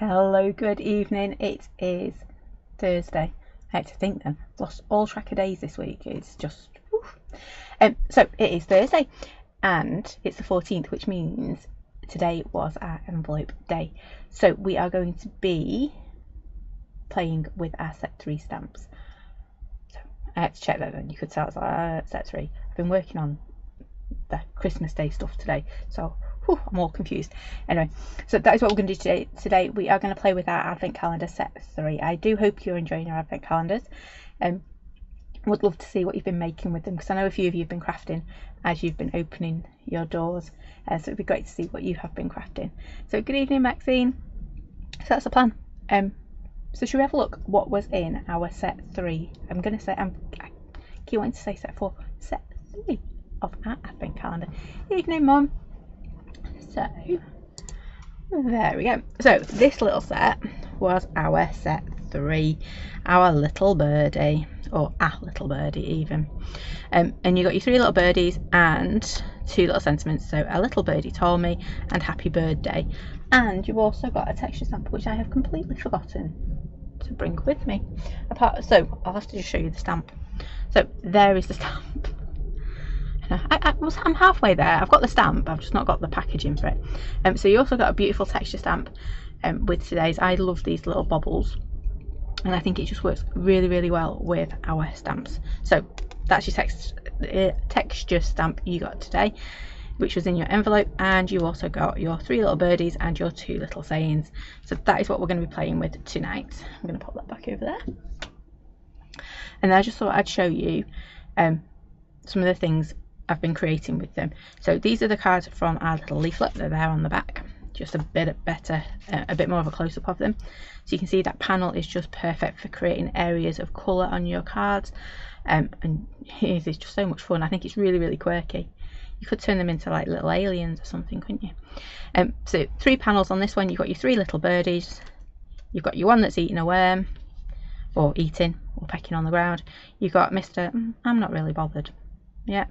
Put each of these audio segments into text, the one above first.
Hello, good evening. It is Thursday. I had to think then. Lost all track of days this week. It's just oof. So it is Thursday and it's the 14th, which means today was our envelope day. So we are going to be playing with our set 3 stamps. So I had to check that then. You could tell it's like set 3. I've been working on the Christmas Day stuff today, so I'm all confused. Anyway, so that is what we're going to do today. Today we are going to play with our Advent calendar set 3. I do hope you're enjoying your Advent calendars. Would love to see what you've been making with them, because I know a few of you have been crafting as you've been opening your doors. So it'd be great to see what you have been crafting. So good evening, Maxine. So that's the plan. So should we have a look what was in our set 3? I'm going to say, I keep wanting to say set 4, set 3 of our Advent calendar. Evening, Mum. So there we go. So this little set was our set 3, our little birdie, or a little birdie even. And you got your 3 little birdies and 2 little sentiments. So a little birdie told me and happy birthday. And you've also got a texture stamp, which I have completely forgotten to bring with me. So I'll have to just show you the stamp. So there is the stamp. I'm halfway there. I've got the stamp, I've just not got the packaging for it. So you also got a beautiful texture stamp with today's. I love these little bobbles, and I think it just works really, really well with our stamps. So that's your texture stamp you got today, which was in your envelope, and you also got your 3 little birdies and your 2 little sayings. So that is what we're going to be playing with tonight. I'm going to pop that back over there, and I just thought I'd show you some of the things I've been creating with them. So these are the cards from our little leaflet. They're there on the back, just a bit better, a bit more of a close-up of them. So you can see that panel is just perfect for creating areas of colour on your cards, and it is just so much fun. I think it's really, really quirky. You could turn them into like little aliens or something, couldn't you? So 3 panels on this one. You've got your 3 little birdies, you've got your one that's eating a worm, or eating, or pecking on the ground. You've got Mr. I'm not really bothered. Yeah.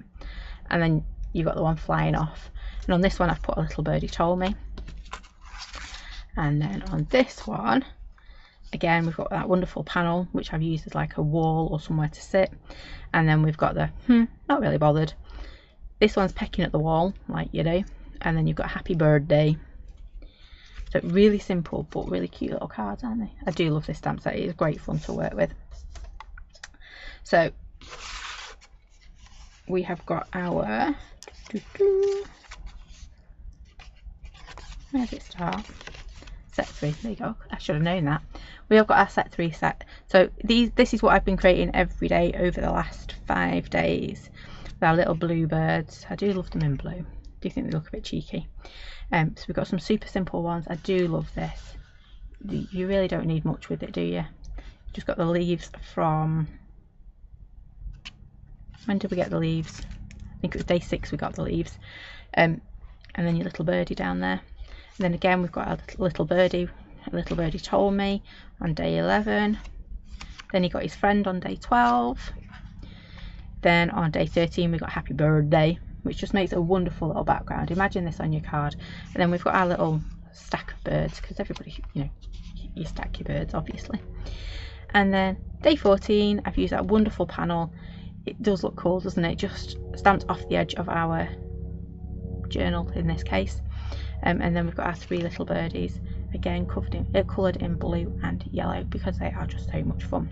And then you've got the one flying off. And on this one I've put a little birdie told me. And then on this one, again, we've got that wonderful panel, which I've used as like a wall or somewhere to sit. And then we've got the not really bothered. This one's pecking at the wall, like you do. And then you've got happy birthday. So really simple, but really cute little cards, aren't they? I do love this stamp set. It is great fun to work with. So we have got our where does it start? Set 3. There you go. I should have known that. We have got our set 3 set. So this is what I've been creating every day over the last 5 days with our little bluebirds. I do love them in blue. I do think they look a bit cheeky. So we've got some super simple ones. I do love this. You really don't need much with it, do you? Just got the leaves from, when did we get the leaves? I think it was day 6 we got the leaves. And then your little birdie down there. And then again we've got a little birdie told me on day 11. Then he got his friend on day 12. Then on day 13 we got happy birthday, which just makes a wonderful little background. Imagine this on your card. And then we've got our little stack of birds, because everybody, you know, you stack your birds obviously. And then day 14 I've used that wonderful panel. It does look cool, doesn't it? Just stamped off the edge of our journal in this case. And then we've got our 3 little birdies, again coloured in blue and yellow, because they are just so much fun.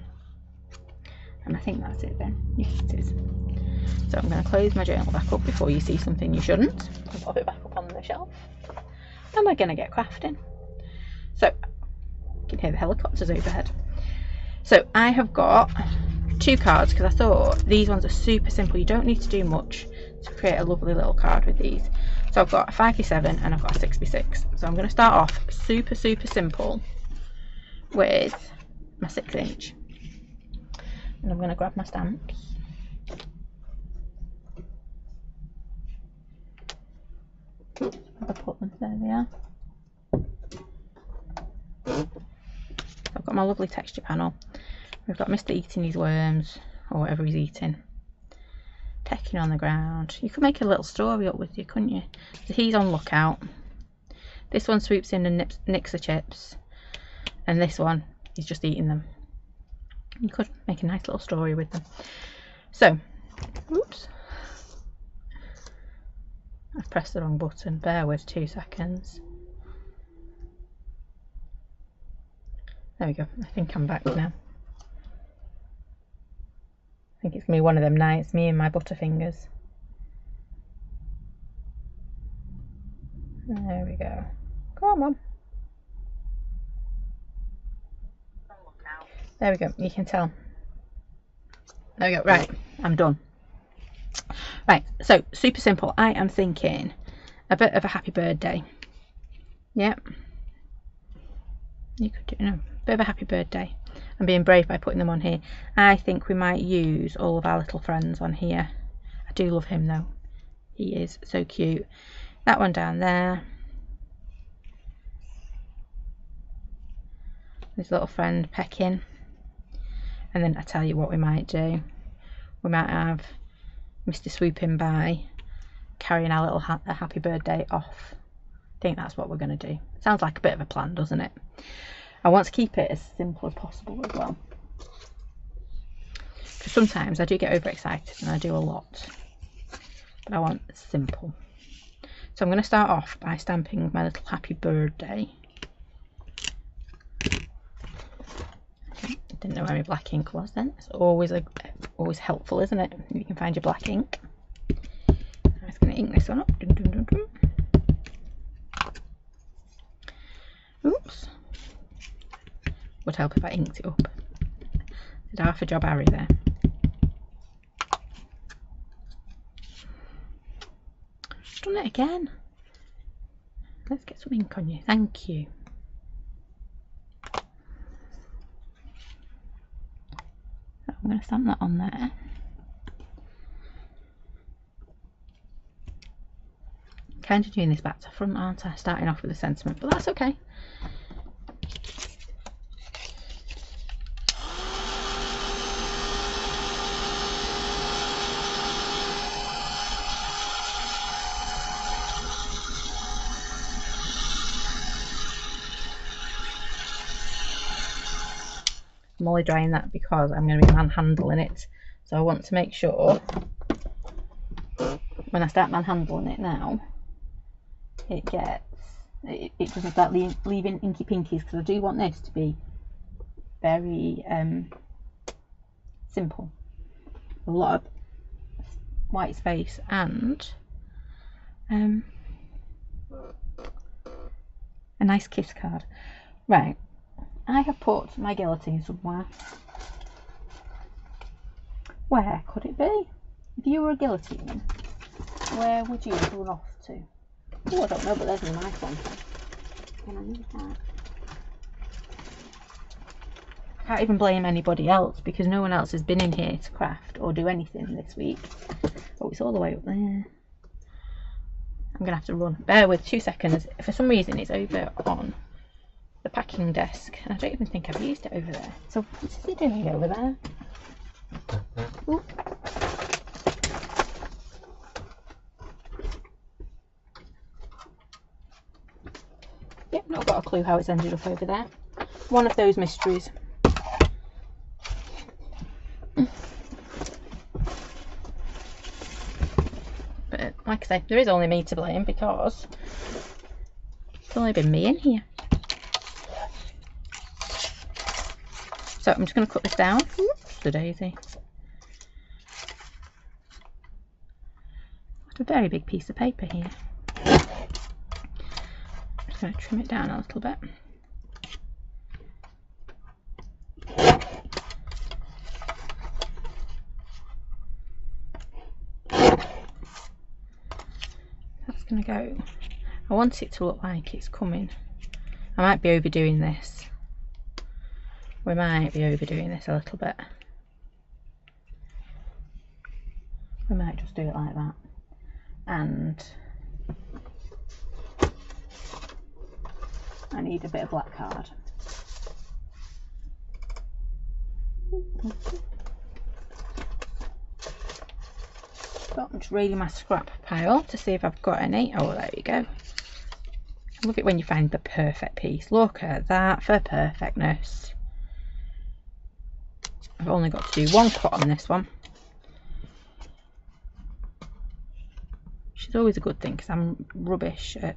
And I think that's it then. Yes, it is. So I'm going to close my journal back up before you see something you shouldn't, and pop it back up on the shelf. And we're going to get crafting. So you can hear the helicopters overhead. So I have got 2 cards, because I thought these ones are super simple. You don't need to do much to create a lovely little card with these. So I've got a 5x7 and I've got a 6x6. So I'm going to start off super simple with my 6-inch. And I'm going to grab my stamps. I'll put them, there they are. I've got my lovely texture panel. We've got Mr. eating his worms, or whatever he's eating, pecking on the ground. You could make a little story up with you, couldn't you? So he's on lookout. This one swoops in and nicks the chips. and this one, he's just eating them. You could make a nice little story with them. So, oops, I've pressed the wrong button. Bear with 2 seconds. There we go. I think I'm back now. I think it's going to be one of them nights, me and my butterfingers. There we go. Come on, Mum. There we go. You can tell. There we go. Right. I'm done. Right. So, super simple. I am thinking a bit of a happy birthday. Yep. You could do, no, a bit of a happy birthday. I'm being brave by putting them on here. I think we might use all of our little friends on here. I do love him though. He is so cute. That one down there. His little friend pecking. And then I tell you what we might do. We might have Mr. Swooping by carrying our little happy birthday off. I think that's what we're going to do. Sounds like a bit of a plan, doesn't it? I want to keep it as simple as possible as well. Because sometimes I do get overexcited and I do a lot. But I want it simple. So I'm going to start off by stamping my little happy birthday. Didn't know where my black ink was then. It's always helpful, isn't it? If you can find your black ink. I'm just going to ink this one up. Dun, dun, dun, dun. Oops. Would help if I inked it up. Did half a job Harry there. Done it again. Let's get some ink on you. Thank you. I'm going to stamp that on there. Kind of doing this back to front, aren't I? Starting off with a sentiment, but that's okay. I'm only drying that because I'm going to be manhandling it, so I want to make sure when I start manhandling it now it doesn't start leaving inky pinkies, because I do want this to be very simple, a lot of white space and a nice kiss card. Right, I have put my guillotine somewhere. Where could it be? If you were a guillotine, where would you run off to? Oh, I don't know, but there's a nice one. Can I use that? I can't even blame anybody else because no one else has been in here to craft or do anything this week. Oh, it's all the way up there. I'm going to have to run. Bear with 2 seconds. For some reason, it's over on the packing desk, and I don't even think I've used it over there. So what's he doing over there? Ooh. Yep, not got a clue how it's ended up over there. One of those mysteries. But like I say, there is only me to blame because it's only been me in here. So I'm just going to cut this down. Oops, the daisy. Got a very big piece of paper here. I'm just going to trim it down a little bit. That's going to go. I want it to look like it's coming. I might be overdoing this. We might be overdoing this a little bit. We might just do it like that. And I need a bit of black card. So I'm just reading my scrap pile to see if I've got any. Oh, there we go. I love it when you find the perfect piece. Look at that for perfectness. I've only got to do one cut on this one, which is always a good thing because I'm rubbish at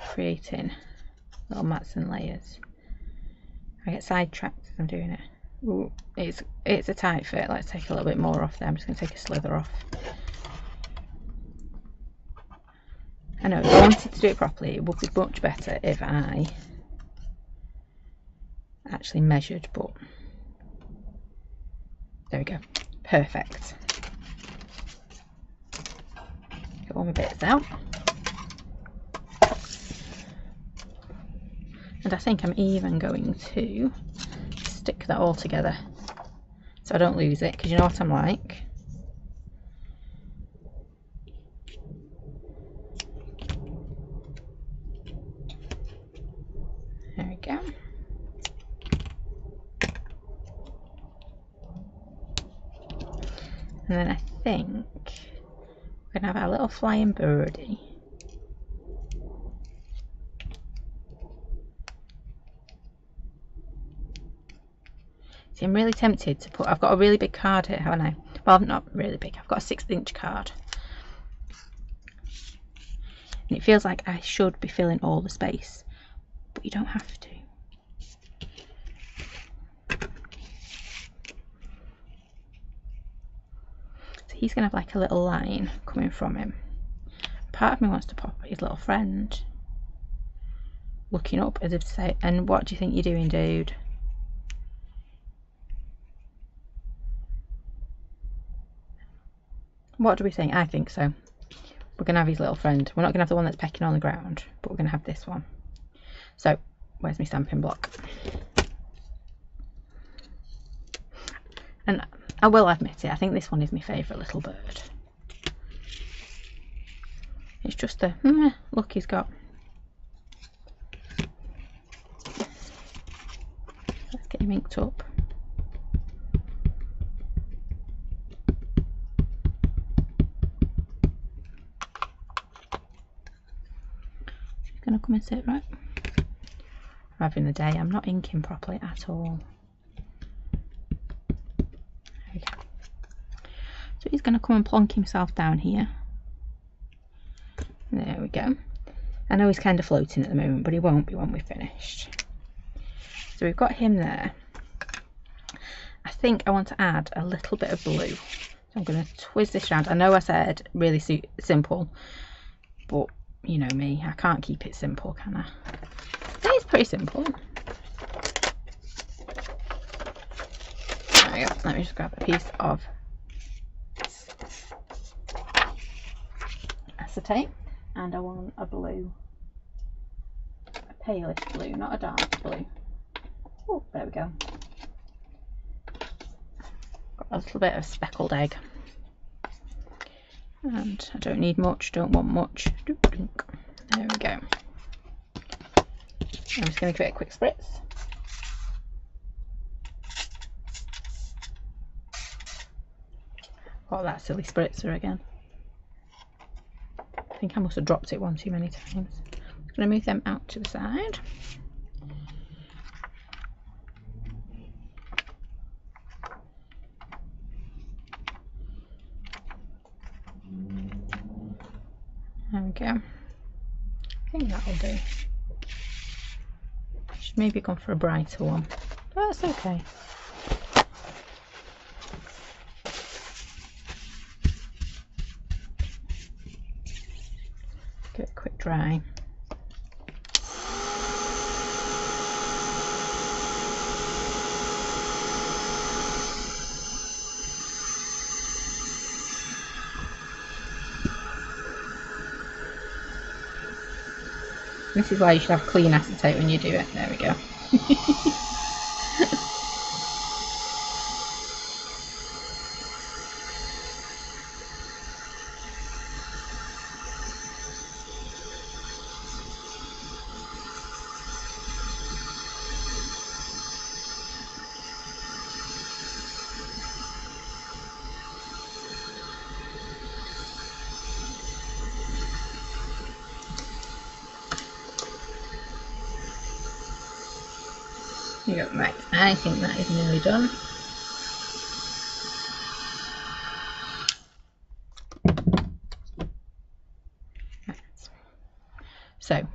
creating little mats and layers. I get sidetracked as I'm doing it. Ooh, it's a tight fit. Let's take a little bit more off there. I'm just going to take a slither off. I know, if I wanted to do it properly, it would be much better if I actually measured, but there we go. Perfect. Get all my bits out. And I think I'm even going to stick that all together so I don't lose it, because you know what I'm like. There we go. And then I think we're going to have our little flying birdie. See, I'm really tempted to put, I've got a really big card here, haven't I? Well, not really big, I've got a 6-inch card. And it feels like I should be filling all the space, but you don't have to. So he's going to have like a little line coming from him. Part of me wants to pop his little friend looking up as if to say, and what do you think you're doing, dude? What do we think? I think so. We're going to have his little friend. We're not going to have the one that's pecking on the ground, but we're going to have this one. So, where's my stamping block? And I will admit it, I think this one is my favourite little bird. It's just the look he's got. Let's get him inked up. Gonna come and sit right. I'm having the day. I'm not inking properly at all. There we go. So he's gonna come and plonk himself down here. There we go. I know he's kind of floating at the moment, but he won't be when we're finished. So we've got him there. I think I want to add a little bit of blue. So I'm going to twist this around. I know I said really simple, but you know me, I can't keep it simple, can I? It is pretty simple. There we go. Let me just grab a piece of acetate, and I want a blue, a palish blue, not a dark blue. Oh, there we go. Got a little bit of speckled egg. And I don't need much, don't want much. There we go. I'm just going to give it a quick spritz. Got that silly spritzer again. I think I must have dropped it one too many times. I'm going to move them out to the side. There we go. I think that'll do. Should maybe gone for a brighter one. But that's okay. Give it a quick dry. This is why you should have clean acetate when you do it. There we go. Yeah, right, I think that is nearly done. Right. So,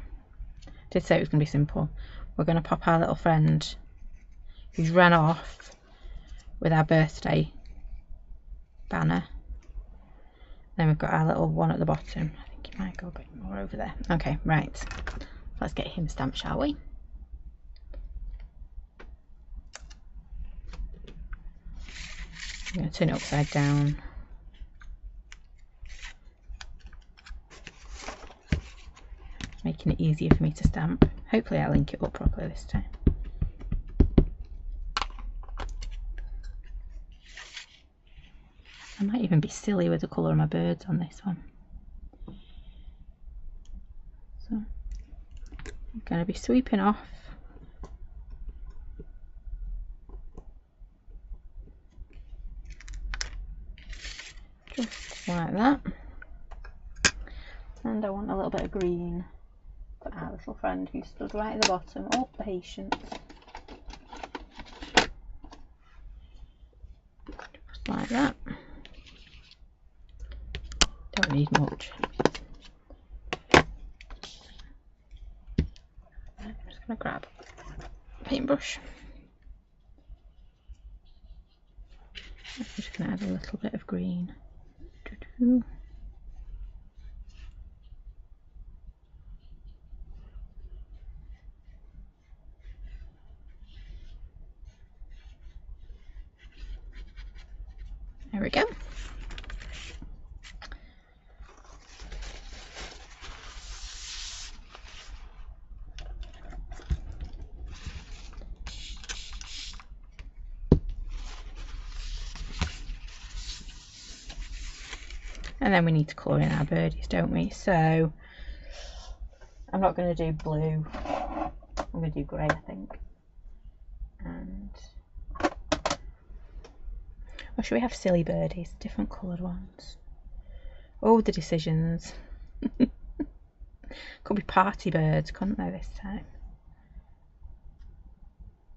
did say it was going to be simple. We're going to pop our little friend who's ran off with our birthday banner. Then we've got our little one at the bottom. I think it might go a bit more over there. Okay, right. Let's get him stamped, shall we? I'm going to turn it upside down. Making it easier for me to stamp. Hopefully I'll link it up properly this time. I might even be silly with the colour of my birds on this one. So I'm going to be sweeping off. Just like that. And I want a little bit of green for our little friend who stood right at the bottom. Oh, patience. Just like that. Don't need much. I'm just going to grab a paintbrush. I'm just going to add a little bit of green. There we go. And then we need to colour in our birdies, don't we? So I'm not going to do blue. I'm going to do grey, I think. And or should we have silly birdies, different coloured ones? Oh, the decisions. Could be party birds, couldn't they, this time?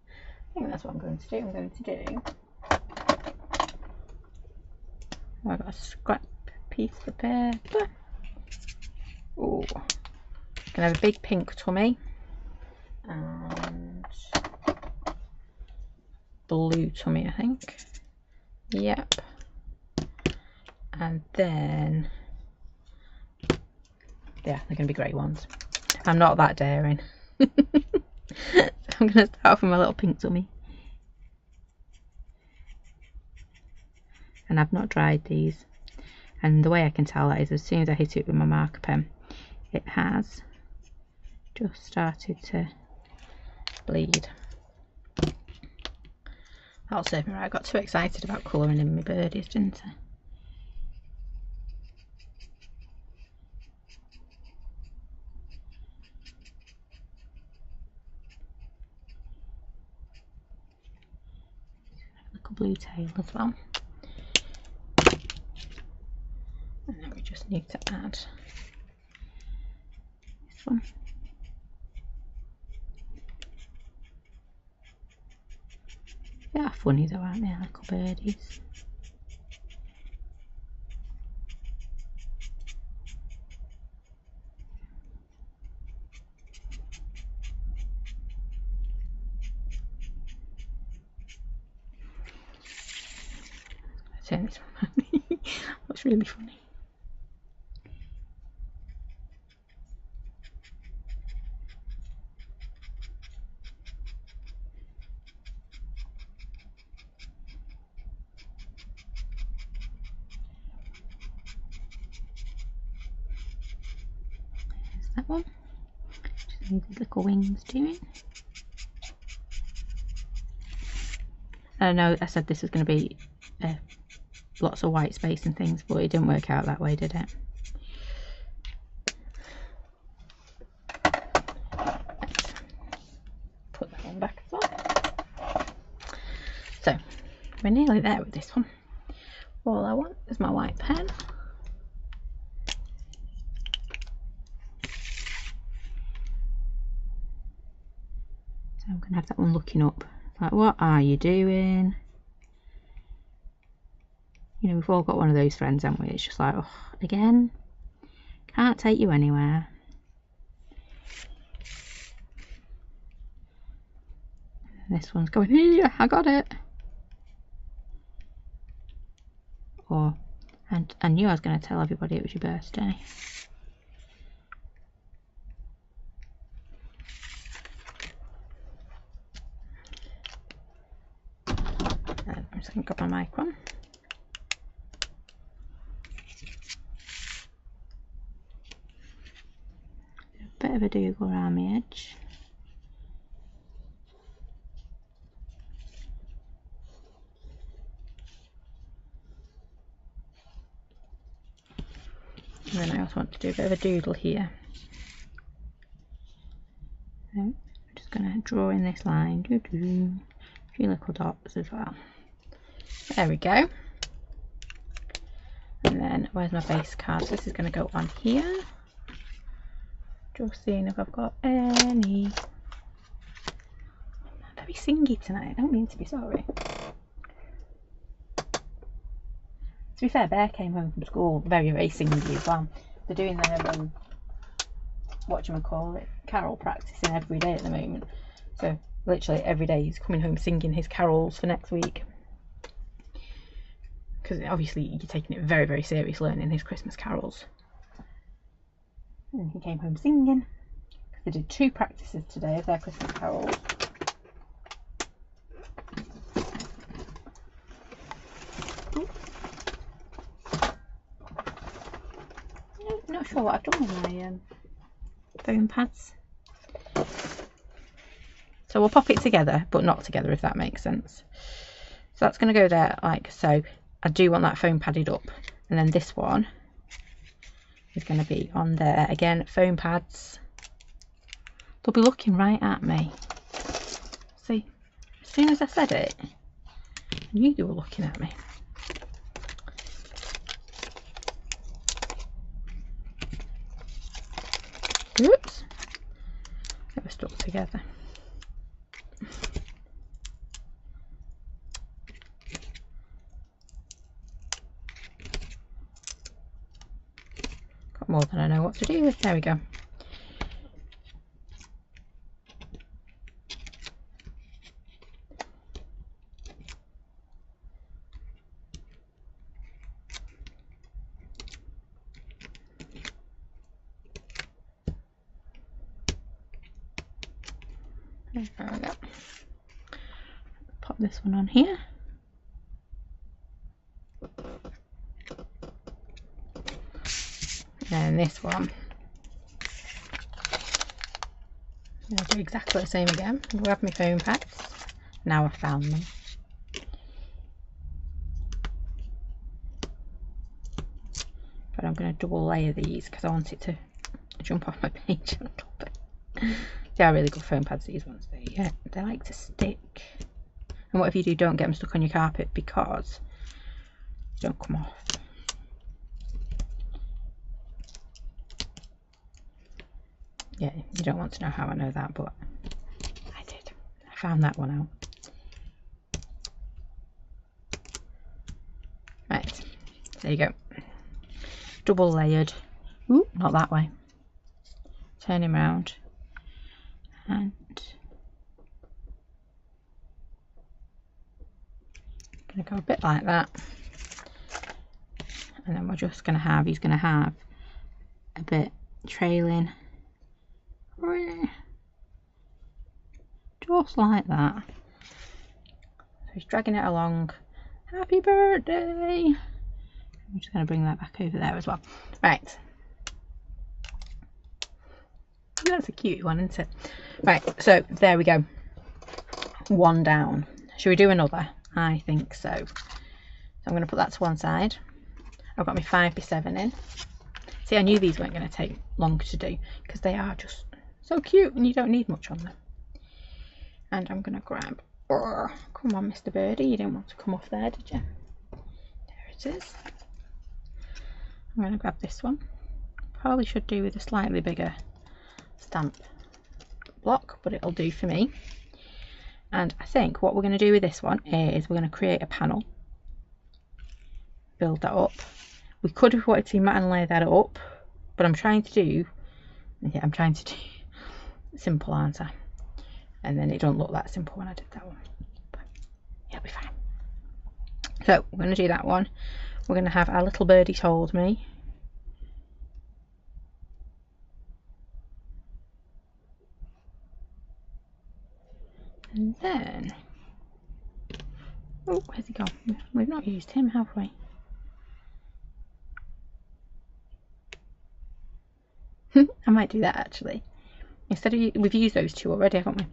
I think that's what I'm going to do. I'm going to do. Oh, I've got a scrap piece of paper. Oh, gonna have a big pink tummy and blue tummy, I think. Yep. And then, yeah, they're gonna be grey ones. I'm not that daring. So I'm gonna start off with my little pink tummy. And I've not dried these. And the way I can tell that is as soon as I hit it with my marker pen, it has just started to bleed. That'll serve me right. I got too excited about colouring in my birdies, didn't I? Like a blue tail as well. And then we just need to add this one. They are funny though, aren't they, little birdies? Turn this one. Looks really funny. That one. Just need these little wings doing. I know I said this was going to be lots of white space and things, but it didn't work out that way, did it? Put that one back as well. So we're nearly there with this one. All I want is my white pen. So I'm going to have that one looking up. Like, what are you doing? You know, we've all got one of those friends, haven't we? It's just like, oh, again? Can't take you anywhere. This one's going, here, I got it. Or, and I knew I was going to tell everybody it was your birthday. I'm just going to grab my mic on. A bit of a doodle around the edge. And then I also want to do a bit of a doodle here. So I'm just going to draw in this line. A few little dots as well. There we go. And then where's my base card? So this is going to go on here. Just seeing if I've got any. I'm very singy tonight. I don't mean to be sorry. To be fair, Bear came home from school very, very singy as well. They're doing their whatchamacallit, carol practicing every day at the moment. So literally every day he's coming home singing his carols for next week. Because obviously you're taking it very, very serious learning his Christmas carols. And he came home singing. They did 2 practices today of their Christmas carols. Not sure what I've done with my foam pads. So we'll pop it together, but not together, if that makes sense. So that's going to go there like so. I do want that foam padded up, and then this one is going to be on there again. Foam pads. They'll be looking right at me. See, as soon as I said it, I knew they were looking at me. Oops, they were stuck together. Got more than I know what to do with. There we go. There we go. Pop this one on here. And this one, I'm going to do exactly the same again. Grab my foam pads. Now I've found them. But I'm going to double layer these because I want it to jump off my page on top of it. They are really good foam pads, these ones. They like to stick. And whatever you do, don't get them stuck on your carpet because they don't come off. Yeah, you don't want to know how I know that, but I did. I found that one out. Right, there you go. Double layered. Ooh, not that way. Turn him round. And I'm going to go a bit like that. And then we're just going to have, he's going to have a bit trailing. Just like that. So he's dragging it along. Happy birthday! I'm just going to bring that back over there as well. Right. That's a cute one, isn't it? Right, so there we go. One down. Should we do another? I think so. So I'm going to put that to one side. I've got my 5x7 in. See, I knew these weren't going to take long to do because they are just so cute and you don't need much on them. And I'm going to grab, oh, come on Mr. Birdie, you didn't want to come off there, did you? There it is. I'm going to grab this one. Probably should do with a slightly bigger stamp block, but it'll do for me. And I think what we're going to do with this one is we're going to create a panel, build that up. We could, if we wanted to, mat and lay that up, but I'm trying to do simple, aren't I? And then it don't look that simple when I did that one, but it'll be fine. So we're going to do that one. We're going to have our little birdie told me. And then, oh, where's he gone? We've not used him, have we? I might do that actually. Instead of, we've used those two already, haven't we?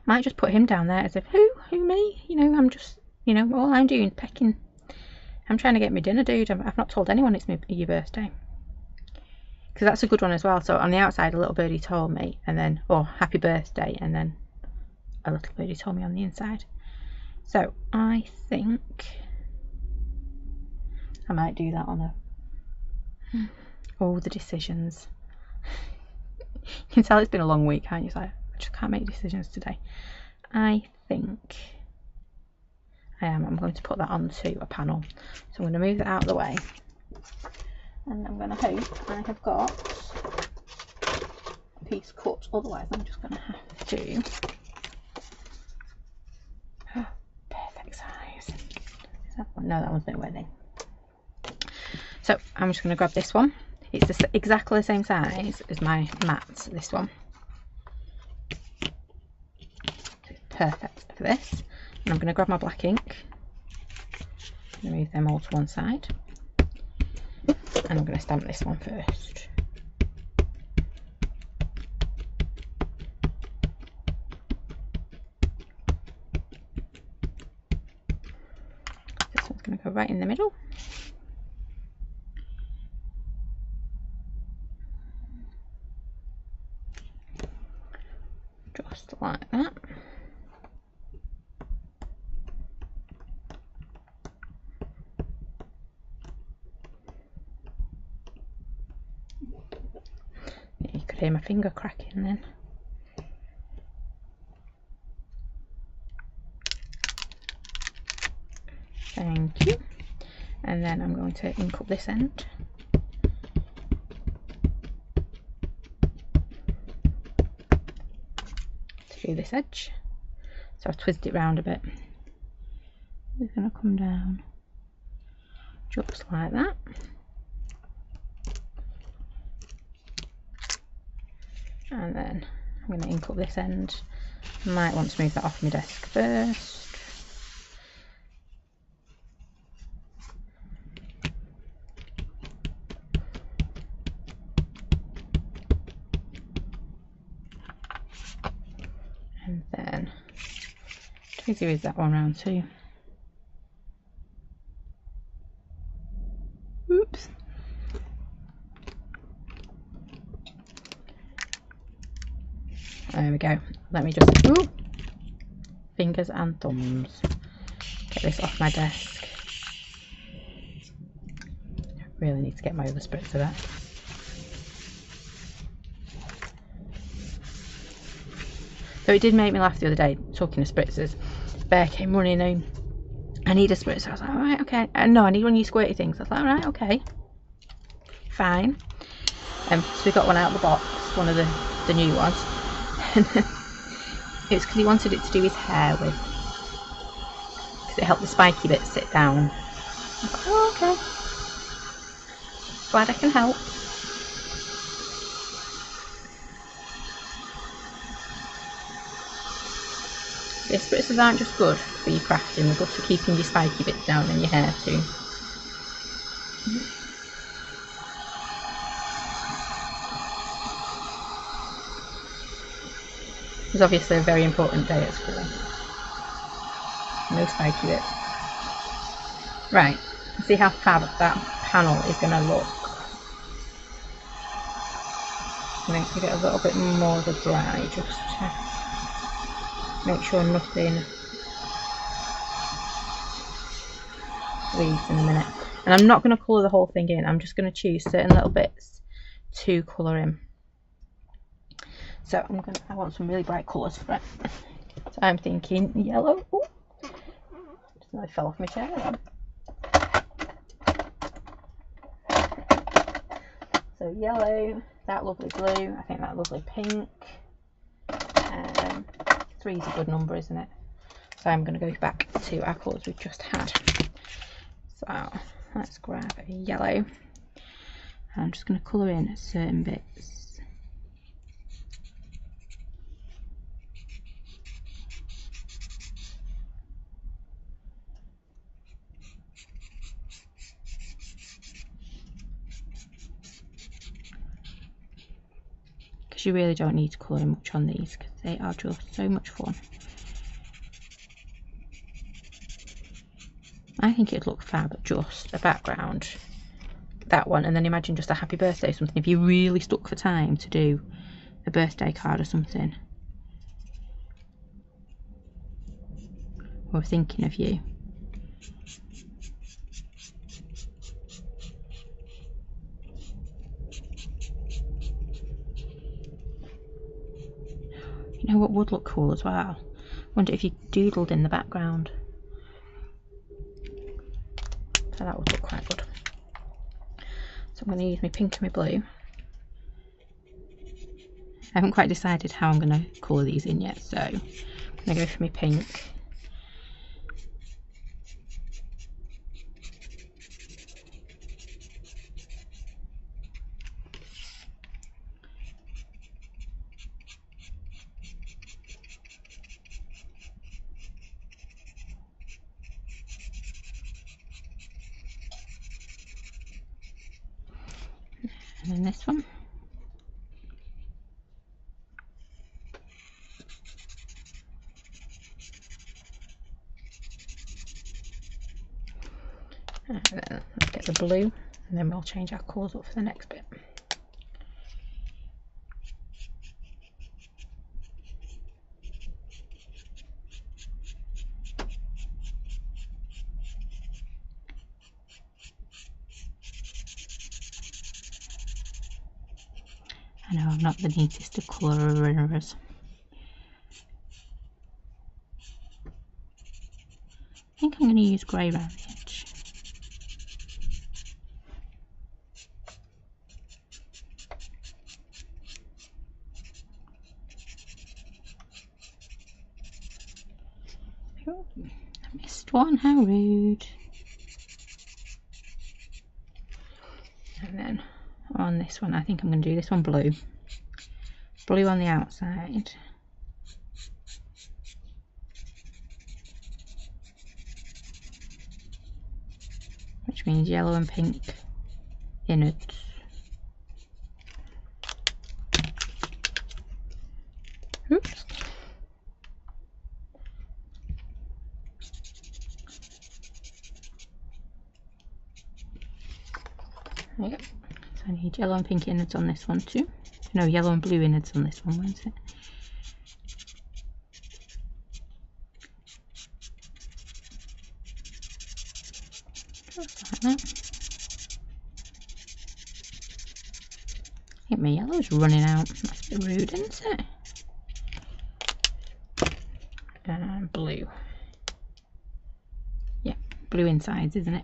Might just put him down there as if, who me? You know, I'm just, you know, all I'm doing is pecking. I'm trying to get my dinner, dude. I've not told anyone it's your birthday. Because that's a good one as well. So on the outside, a little birdie told me, and then, oh, happy birthday, and then a little birdie told me on the inside. So I think I might do that on a, oh, the decisions. You can tell it's been a long week, can't you? So I just can't make decisions today. I think I'm going to put that onto a panel. So I'm going to move that out of the way. And I'm going to hope I have got a piece cut. Otherwise I'm just going to have to... perfect size. Is that one? No, that one's a bit wet then. So I'm just going to grab this one. It's exactly the same size as my mat, this one. So it's perfect for this. And I'm going to grab my black ink and move them all to one side. And I'm going to stamp this one first. This one's going to go right in the middle. Just like that. You could hear my finger cracking then. Thank you. And then I'm going to ink up this end. To do this edge. So I've twisted it round a bit. It's going to come down just like that. And then I'm going to ink up this end. I might want to move that off my desk first. And then Tracy is that one round too. Oops. There we go. Let me just, ooh, fingers and thumbs, get this off my desk. I really need to get my other spritzer there. So it did make me laugh the other day, talking of spritzers. Bear came running home. I need a spritzer. I was like, alright, okay. No, I need one of you squirty things. I was like, alright, okay. Fine. So we got one out of the box, one of the new ones. It was because he wanted it to do his hair with, because it helped the spiky bits sit down. I was like, oh, okay. Glad I can help. The spritzers aren't just good for your crafting, they're good for keeping your spiky bits down in your hair too. It was obviously a very important day at school. No spiky bits. Right, let's see how fab that panel is going to look. I'm going to give it a little bit more of a dry just to make sure nothing leaves in a minute. And I'm not going to colour the whole thing in, I'm just going to choose certain little bits to colour in. So I want some really bright colours for it. So I'm thinking yellow. Ooh, just nearly fell off my chair then. So yellow, that lovely blue, I think that lovely pink. 3 is a good number, isn't it? So I'm going to go back to our colours we've just had. So let's grab a yellow. I'm just going to colour in certain bits. Because you really don't need to colour in much on these because they are just so much fun. I think it'd look fab, just a background, that one, and then imagine just a happy birthday or something if you really stuck for time to do a birthday card or something. Or thinking of you. You know what would look cool as well? Wonder if you doodled in the background. So that would look quite good. So I'm going to use my pink and my blue. I haven't quite decided how I'm going to colour these in yet, so I'm going to go for my pink. And then this one. And then let's get the blue, and then we'll change our colours up for the next bit. I know I'm not the neatest of colourers. I think I'm going to use grey around the edge. Oh, I missed one, how rude. And then on this one, I think I'm going to do this one blue. Blue on the outside. Which means yellow and pink innards. Oops. There you go. So I need yellow and pink innards on this one too. No, yellow and blue innards on this one, won't it? Just like that. I think my yellow's running out. That's a bit rude, isn't it? And blue. Yeah, blue insides, isn't it?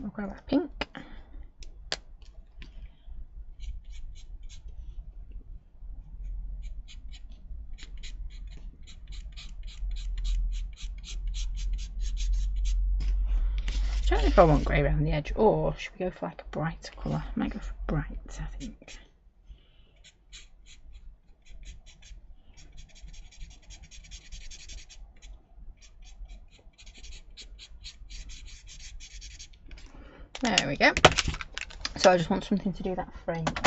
We'll grab our pink. I don't know if I want grey around the edge, or should we go for like a brighter colour? I might go for bright, I think. There we go. So I just want something to do that frame with.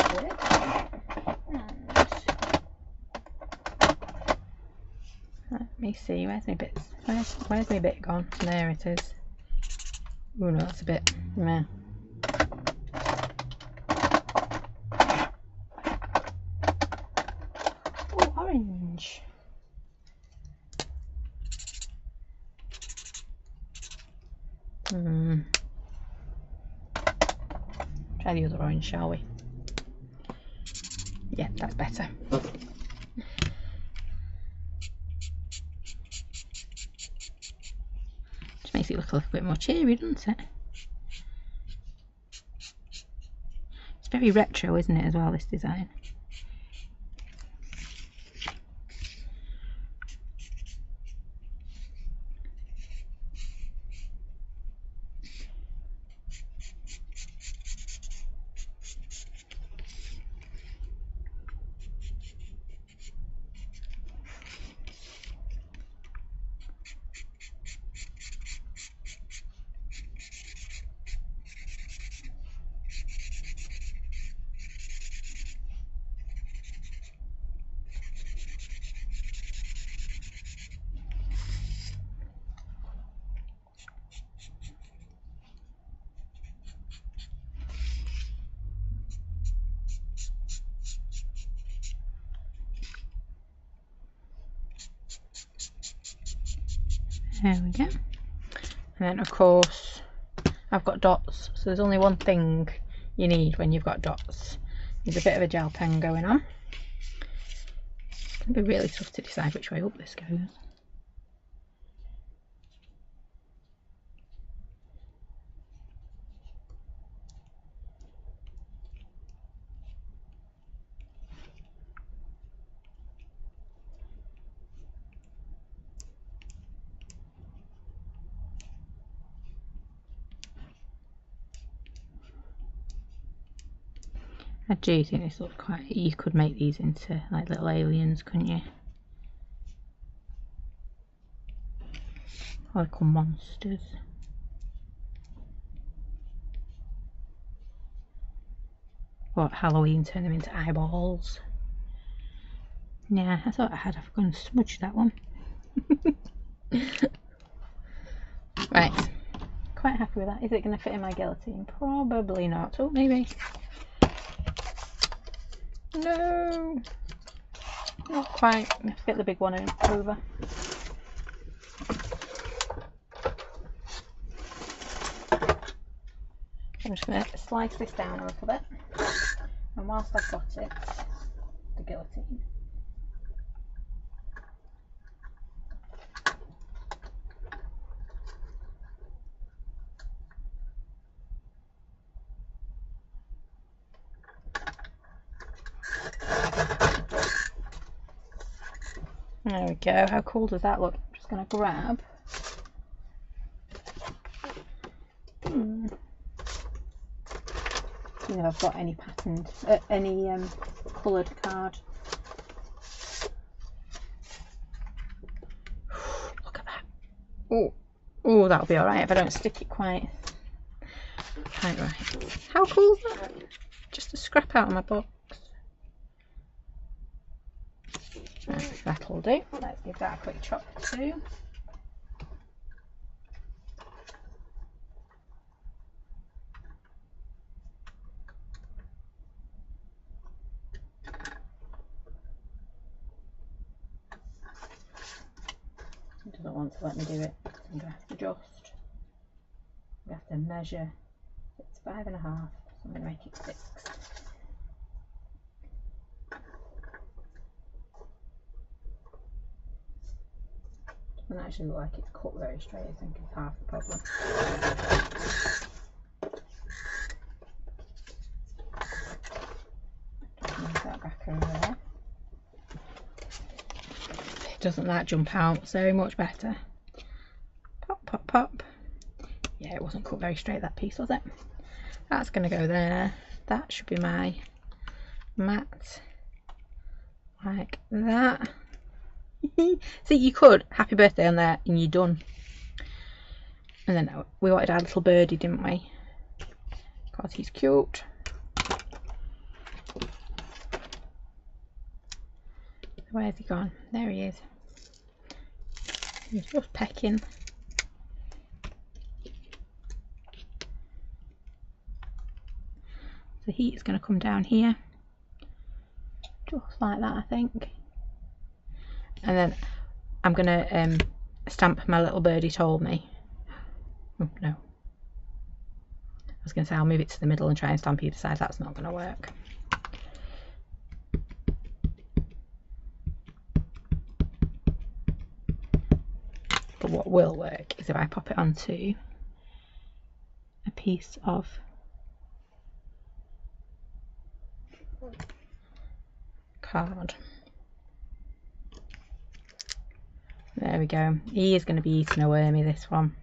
Let me see, where's my bits? Where's my bit gone? There it is. Oh no, that's a bit meh. Oh, orange. Try the other orange, shall we? Yeah, that's better. Just makes it look a little bit more cheery, doesn't it? It's very retro, isn't it, as well, this design? There we go. And then of course I've got dots, so there's only one thing you need when you've got dots. There's a bit of a gel pen going on. It's going to be really tough to decide which way up this goes. I do think this looks quite, you could make these into like little aliens, couldn't you? Or little monsters. Or at Halloween turn them into eyeballs. Yeah, I thought I had, I've gone and smudged that one. Right, quite happy with that. Is it going to fit in my guillotine? Probably not. Oh, maybe. No, not quite. I have to get the big one over. I'm just going to slice this down a little bit, and whilst I've got it, the guillotine. There we go. How cool does that look? I'm just going to grab. See if I've got any patterned, any coloured card. Look at that. Oh, that'll be alright if I don't stick it quite right. How cool is that? Just a scrap out of my box. Right, that'll do. Let's give that a quick chop too. It doesn't want to let me do it. I'm going to have to measure. It's 5.5, so I'm going to make it 6. Doesn't actually look like it's cut very straight, I think is half the problem. Move that back over there. It doesn't that jump out so much better. Pop, pop, pop. Yeah, it wasn't cut very straight, that piece, was it? That's going to go there. That should be my mat. Like that. See, you could happy birthday on there and you're done. And then we wanted our little birdie, didn't we? Because he's cute. Where's he gone? There he is. He's just pecking. The heat is going to come down here. Just like that, I think. And then I'm going to stamp my little birdie told me. Oh, no. was going to say I'll move it to the middle and try and stamp either side. That's not going to work. But what will work is if I pop it onto a piece of card. There we go. He is going to be eating a wormy, this one.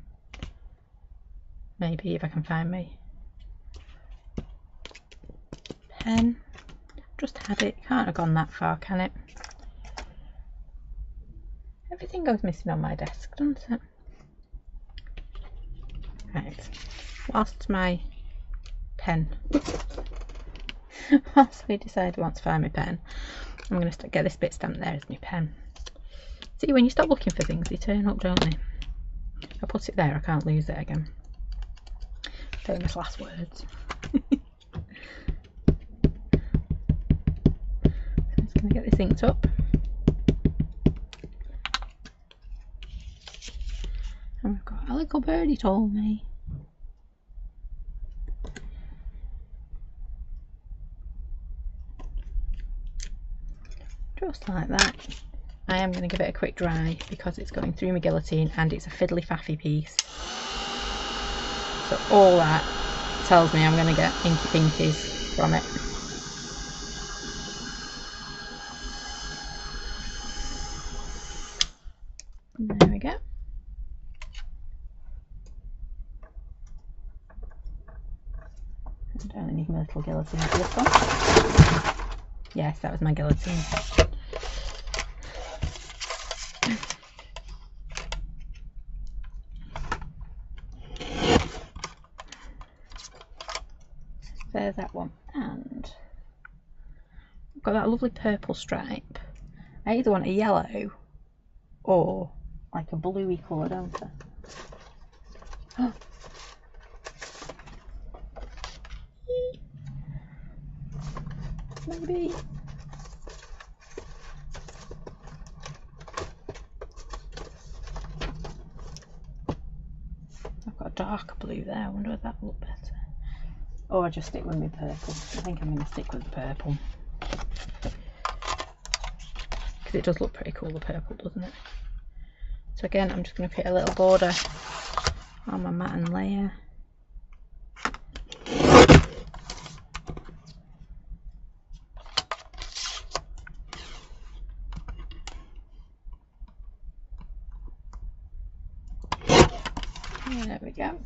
Maybe if I can find me pen. Just had it. Can't have gone that far, can it? Everything goes missing on my desk, doesn't it? Right. Whilst my pen, whilst we decide we want to find my pen, I'm going to get this bit stamped there as my pen. See, when you stop looking for things, they turn up, don't they? I put it there, I can't lose it again. Famous last words. I'm just going to get this inked up. And we've got a little birdie told me. Just like that. I am going to give it a quick dry because it's going through my guillotine and it's a fiddly faffy piece. So all that tells me I'm going to get inky pinkies from it. There we go. I only need my little guillotine for this one. Yes, that was my guillotine. There's that one, and I've got that lovely purple stripe. I either want a yellow or like a bluey colour, don't I? Oh. Maybe. I've got a darker blue there. I wonder if that will look better. Or I just stick with my purple. I think I'm going to stick with the purple. Because it does look pretty cool, the purple, doesn't it? So again, I'm just going to put a little border on my matte and layer. There we go.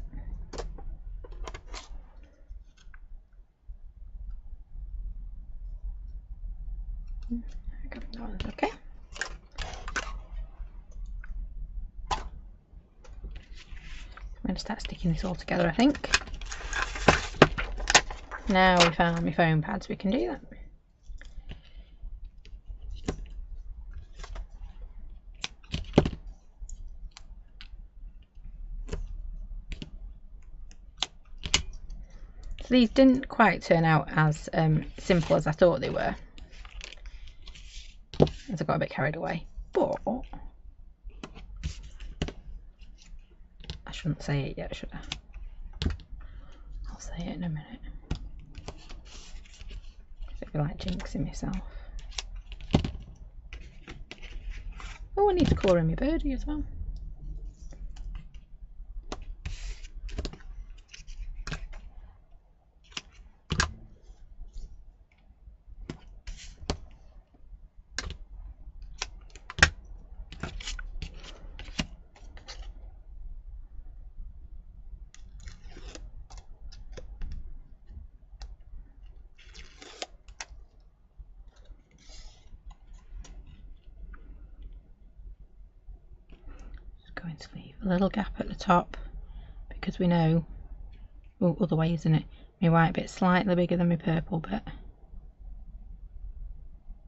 Okay. I'm going to start sticking this all together, I think. Now we found my foam pads, we can do that. So these didn't quite turn out as simple as I thought they were, as I got a bit carried away, but I shouldn't say it yet, should I? I'll say it in a minute. I feel like jinxing myself. Oh, I need to colour in my birdie as well. Going to leave a little gap at the top because we know, oh, other way, isn't it? My white bit's slightly bigger than my purple bit,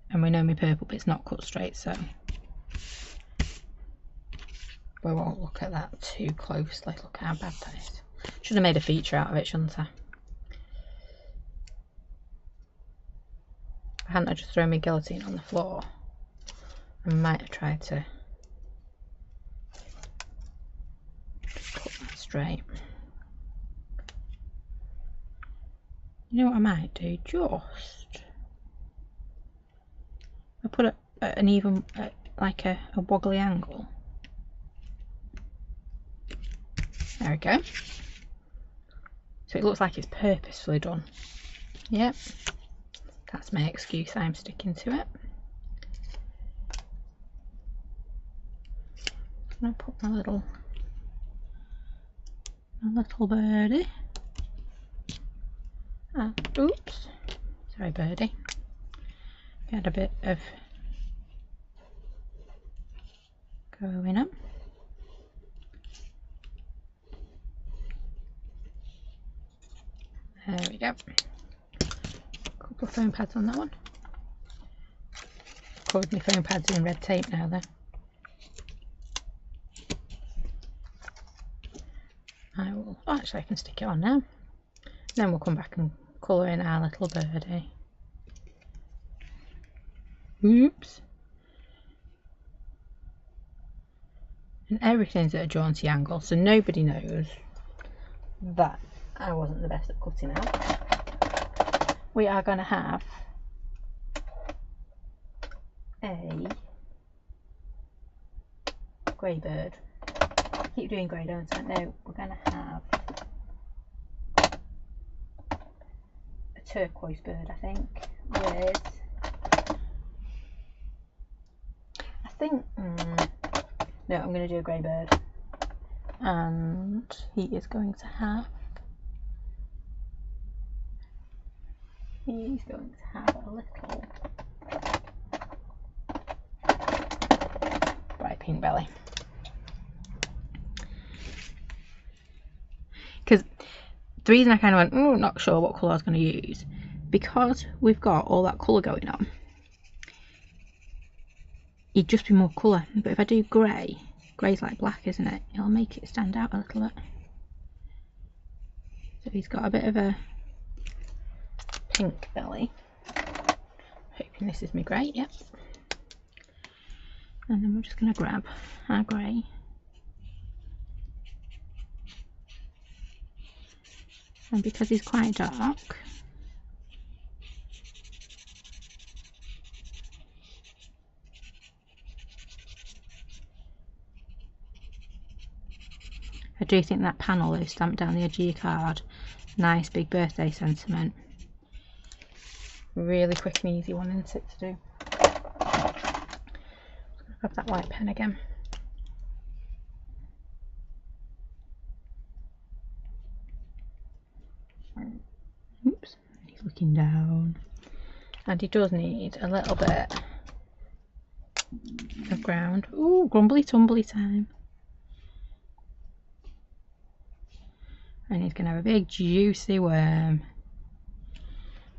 and we know my purple bit's not cut straight, so we won't look at that too closely. Look how bad that is. Should have made a feature out of it, shouldn't I? If I hadn't just thrown my guillotine on the floor, I might have tried to cut that straight. You know what I might do? Just I put it at an even, like a wobbly angle. There we go. So it looks like it's purposefully done. Yep, that's my excuse. I'm sticking to it. I'm gonna put my little birdie. Oops, sorry birdie. We had a bit of going up. There we go. Couple of foam pads on that one. Covered my foam pads in red tape now though. I will, oh, actually I can stick it on now. Then we'll come back and colour in our little birdie. Oops. And everything's at a jaunty angle, so nobody knows that I wasn't the best at cutting out. We are going to have a grey bird. I keep doing grey, don't I? No, we're going to have a turquoise bird, I think, with, no, I'm going to do a grey bird, and he is going to have a little bright pink belly. Because the reason I kind of went, oh, not sure what colour I was going to use, because we've got all that colour going on, it'd just be more colour. But if I do grey, grey's like black, isn't it? It'll make it stand out a little bit. So he's got a bit of a pink belly. Hoping this is my grey, yep. And then we're just going to grab our grey. And because he's quite dark, I do think that panel is stamped down the edge of your card. Nice big birthday sentiment. Really quick and easy one, isn't it, to do? Grab that white pen again. Oops, he's looking down. And he does need a little bit of ground. Ooh, grumbly tumbly time. And he's going to have a big juicy worm.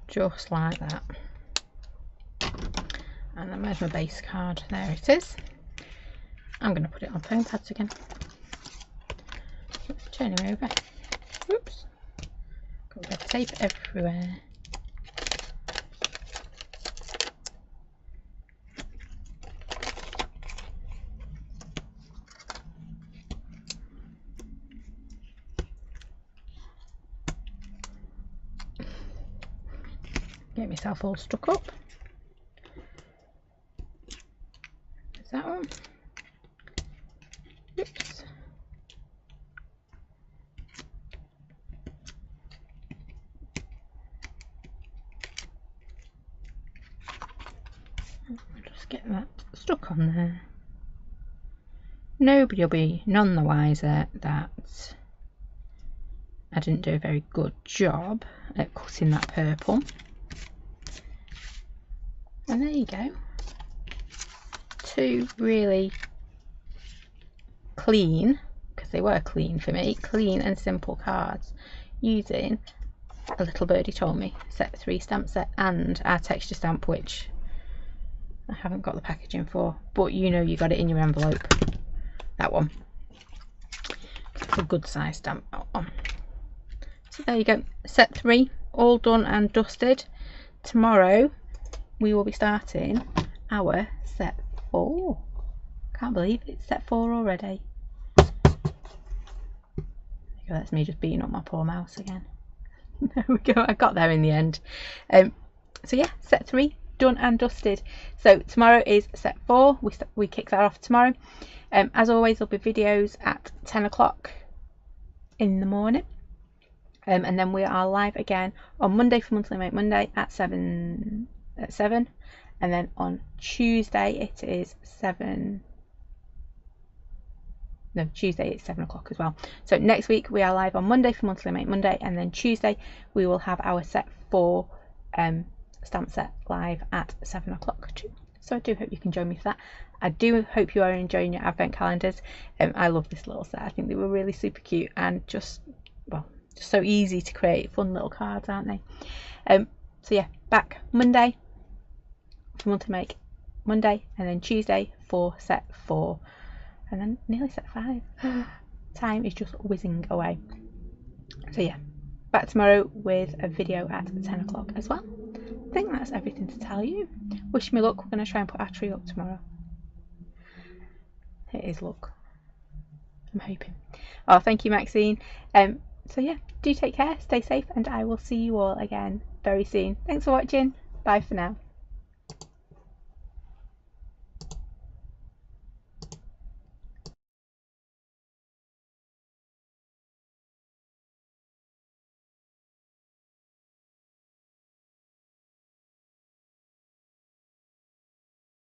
Just like that. And then where's my base card? There it is. I'm going to put it on foam pads again. Turn him over. Oops. Got red tape everywhere. Get myself all stuck up. There's that one. Oops. I'll just get that stuck on there. Nobody will be none the wiser that I didn't do a very good job at cutting that purple. And there you go. Two really clean, because they were clean for me, clean and simple cards using a little birdie told me set 3 stamp set and our texture stamp, which I haven't got the packaging for, but you know you got it in your envelope. That one. It's a good size stamp, that one. So there you go, set 3 all done and dusted. Tomorrow we will be starting our set 4. Can't believe it's set 4 already. That's me just beating up my poor mouse again. There we go, I got there in the end. So yeah, set 3 done and dusted. So tomorrow is set 4. We kick that off tomorrow. As always, there'll be videos at 10 o'clock in the morning. And then we are live again on Monday for Monthly Make Monday at 7. And then on Tuesday it is 7. No, Tuesday it's 7 o'clock as well. So next week we are live on Monday for Monthly Make Monday, and then Tuesday we will have our set 4 stamp set live at 7 o'clock too. So I do hope you can join me for that. I do hope you are enjoying your advent calendars. I love this little set. I think they were really super cute and just so easy to create. Fun little cards, aren't they? So yeah, back Monday for Monthly Make Monday, and then Tuesday for set 4, and then nearly set 5. Time is just whizzing away. So yeah, back tomorrow with a video at 10 o'clock as well. I think that's everything to tell you. Wish me luck. We're going to try and put our tree up tomorrow. It is luck, I'm hoping. Oh, thank you, Maxine. So yeah, do take care, stay safe, and I will see you all again very soon. Thanks for watching. Bye for now.